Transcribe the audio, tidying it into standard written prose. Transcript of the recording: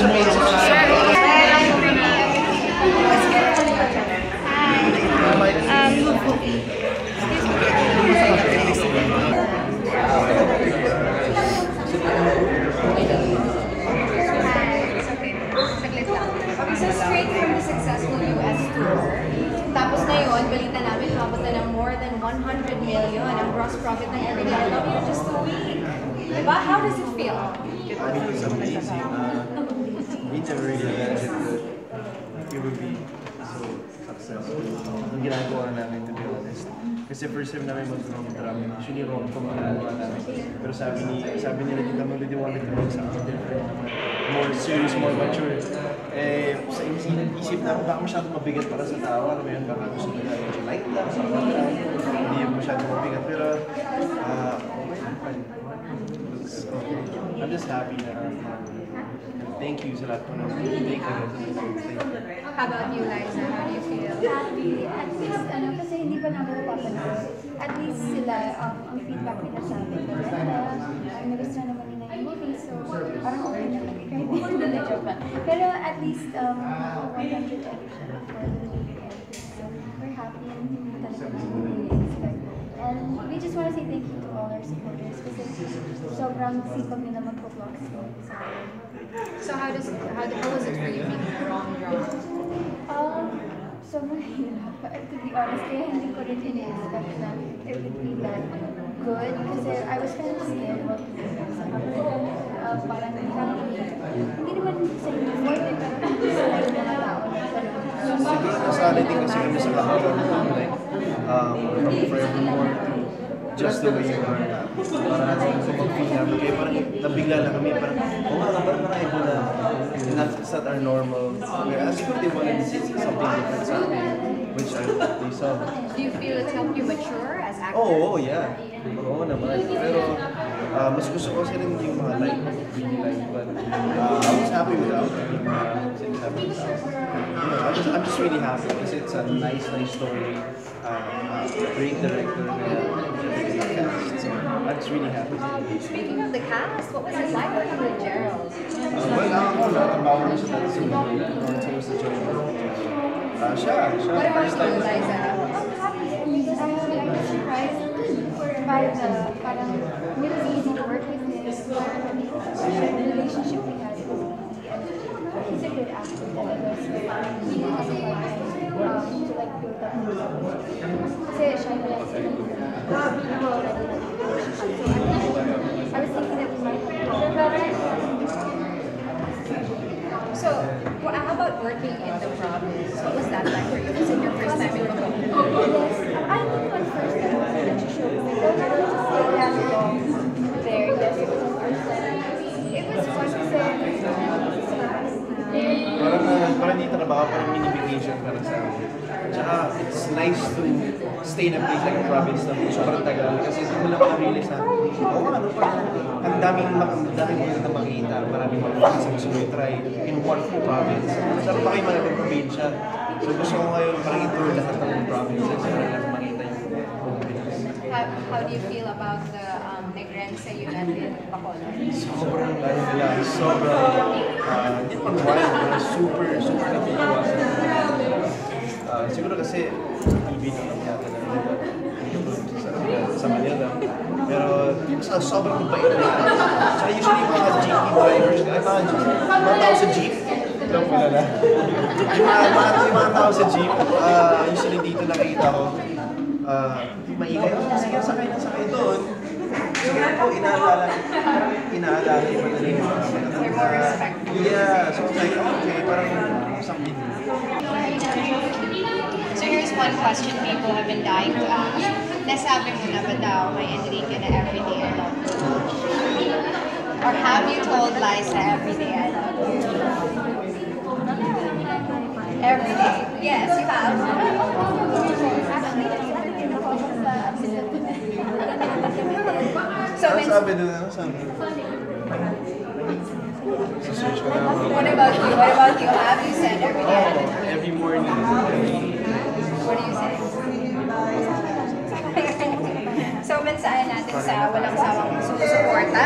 So straight from the successful US tour, tapos ngayon, balita namin, umabot na ng more than 100 million ang gross profit ng Everyday I Love You in just a week. Diba? How does it feel? It feels amazing. We never really imagined that it would be so successful. Ang ginagawa namin, to be honest. Kasi first time namin mag-rom-drum, usually rom-com ang ginagawa namin. Pero sabi nila dito, maybe they wanted to make something different naman. More serious, more mature. Eh, sa isip namin, baka masyadong mabigat para sa tao. Ano yun, baka gusto nila medyo light lang, hindi yung masyadong mabigat. Pero, okay. I'm just happy na thank you sa lahat po ng thank you. How about you, Liza? How do you feel? Happy. At least, kasi hindi pa namin napapanood. At least sila, ang feedback nila sa amin. Nagustuhan naman nila yung movie, so parang okay na kami. Kahit hindi na joke lang. Pero at least, 100 episode for the weekend. So we're happy and hindi talaga namin expect. And we just want to say thank you to all our supporters kasi sobrang sipag nila magpo-vlogs sa amin. So how was it for you being rom-drum? Sobrang hirap. To be honest, kaya hindi ko rin in-expect na it would be that good. Kasi I was kind of scared about sa camera. Parang hindi naman sa inyo pero sa lahat ng tao. Siguro nasanay din kasi kami sa kahapon like forevermore just the way you are. Parang mag-feel namin kayo, parang nabigla na kami, parang parang iba na that's not our normal. Siguro they wanted to see something different sa amin, which they saw. Do you feel it's helped you mature as actors? Oh, yeah. Oo naman. Pero mas gusto ko kasi rin yung mga like, really like, but I was happy with the outcome. I'm just really happy because it's a nice story. Great director, cast. So I'm just really happy. Speaking of the cast, what was it like working with Gerald? Well, ako natabawa na siya dati sa movie. Until sa Gerald. Siya. What about you, Liza? I'm surprised by the parang it was easy to work with him. The relationship we had was easy. And he's a good actor talaga. So he has a lot to like build up himself. Kasi siya yung like people already like I was thinking that we might So, how about working in the province? What was that like for you? Was it your first time in Macau? Yes, I think my first time was that you showed me. Don't have to stay that long there. Yes, it was my first time. It was fun kasi parang dito na baka parang mini vacation para sa akin. Tsaka it's nice to stay in a place like a province na sobrang tagal kasi hindi mo lang na-realize na ang daming maganda makita, maraming mga sa gusto mo i-try in one province. Sarap pa kayo mga ibang probinsya. So gusto ko ngayon parang i-tour lahat ng provinces para lang makita yung buong Pinas. How do you feel about the Negrense unit in Bacolod? Sobrang hindi naman wild, pero super natutuwa siguro kasi sa TV na lang yata sa Manila. Pero yung sobrang bait na yan. Tsaka usually yung mga jeepney drivers, mga tao sa jeep, yung mga tao sa jeep, usually dito nakikita ko, maingay ako kasi yung sakay doon. Siguro po, inaalala yung madali yung mga yeah, so it's like, okay, parang something. So here's one question people have been dying to ask. Nasabi mo na ba daw may Enrique na Everyday I Love You? Or have you told Liza Everyday I Love You? Everyday. Yes, you have. So Sabi doon, what about you? Have you said Everyday I Love You? every morning. What do you say? So, mensahe natin sa walang sawang sumusuporta